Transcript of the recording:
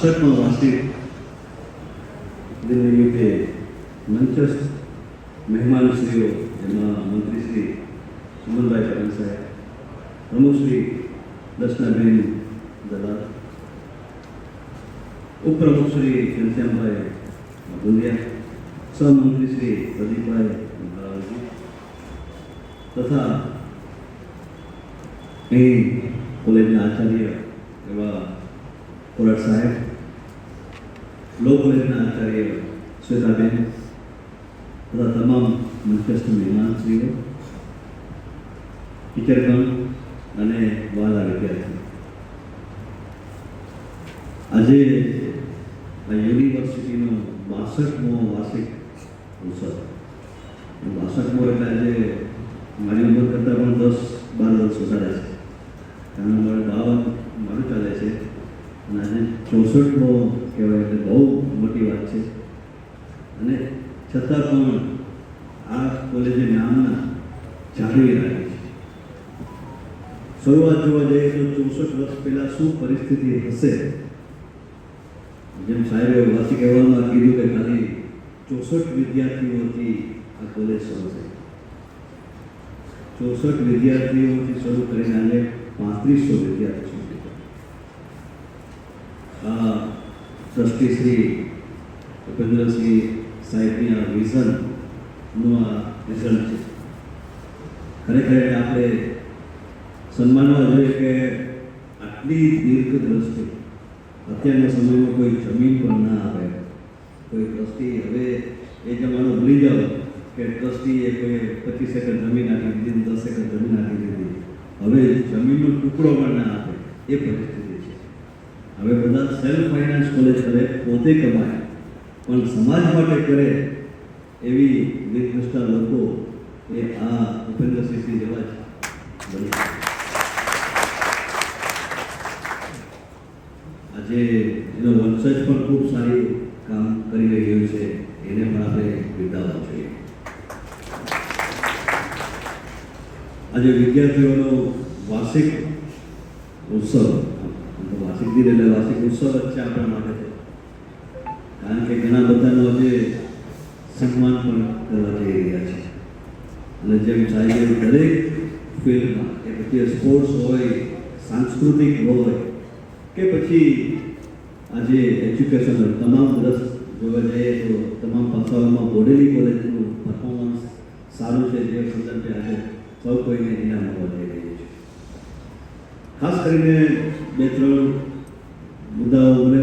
62માં વાર્ષિક દિન નિમિત્તે મંચસ્થ મહેમાનશ્રીઓ, જેમાં મંત્રી શ્રી સુમનભાઈ પટેલ સાહેબ, પ્રમુખ શ્રી દર્શનાબેન દલાલ, ઉપપ્રમુખ શ્રી ઘનશ્યામભાઈ ભુલિયા, સહમંત્રી શ્રી પ્રદીપભાઈ મહારાજજી તથા અહીં કોલેજના આચાર્ય એવા કોરટ સાહેબ, લો કોલેજના આચાર્ય શ્વેતાબેન તથા તમામ મંચસ્થ મહેમાનશ્રીઓ, ટીચરગણ અને વહાલા વિદ્યાર્થીઓ, આજે આ યુનિવર્સિટીનો 62મો વાર્ષિક ઉત્સવ. 62મો એટલે આજે મારી ઉંમર કરતાં પણ 10-12 વર્ષ વધારે છે, કારણ મારે 52 મારું ચાલે છે અને આજે 64મો કહેવાય એટલે બહુ મોટી વાત છે. અને છતાં પણ આ કોલેજે નામના જાળવી રાખી છે. શરૂઆત જોવા જઈએ તો 64 વર્ષ પહેલાં શું પરિસ્થિતિ હશે, જેમ સાહેબે વાર્ષિક અહેવાલમાં કીધું કે ખાલી 64 વિદ્યાર્થીઓથી આ કોલેજ શરૂ થઈ. 64 વિદ્યાર્થીઓથી શરૂ કરીને આજે 3500 વિદ્યાર્થીઓ સુધી. આ ટ્રસ્ટી શ્રી ઉપેન્દ્રસિંહ સાહેબની આ વિઝનનું આ રિઝલ્ટ છે. ખરેખર આપણે સન્માનવા જોઈએ કે આટલી દીર્ઘ દ્રષ્ટિ અત્યારના સમયમાં કોઈ જમીન પર ના આવે. કોઈ ટ્રસ્ટી, હવે એ જમાનો ભૂલી જાઓ કે ટ્રસ્ટીએ કોઈ 25 એકર જમીન આપી દીધી, 10 એકર જમીન આપી દીધી. હવે જમીનનો ટુકડો પણ ના આપે એ પરિસ્થિતિ છે. હવે બધા સેલ્ફ ફાઇનાન્સ કોલેજ કરે, પોતે કમાય, પણ સમાજ માટે કરે એવી નિર્દૃષ્ટા લોકો એ આ ઉપેન્દ્રસિંહ જેવા જ બની. આજે એનો વંશજ પણ ખૂબ સારી કામ કરી રહ્યો છે, એને પણ આપણે બિરદાવવા જોઈએ. આજે વિદ્યાર્થીઓનો વાર્ષિક ઉત્સવ, વાર્ષિક દિન એટલે વાર્ષિક ઉત્સવ જ છે આપણા માટે તો, કારણ કે ઘણા બધાનો આજે સન્માન પણ કરવા જઈ રહ્યા છે. અને જેમ સાહેબ દરેક ફિલ્ડમાં, કે પછી સ્પોર્ટ્સ હોય, સાંસ્કૃતિક હોય કે પછી આજે એજ્યુકેશનલ તમામ રસ જોવા જઈએ તો તમામ પાસાઓમાં બોડેલી કોલેજનું પરફોર્મન્સ સારું છે, જે સંદર્ભે આજે સૌ કોઈને ઇનામ આપવા જઈ રહ્યું છે. ખાસ કરીને 2-3 મુદ્દાઓ મને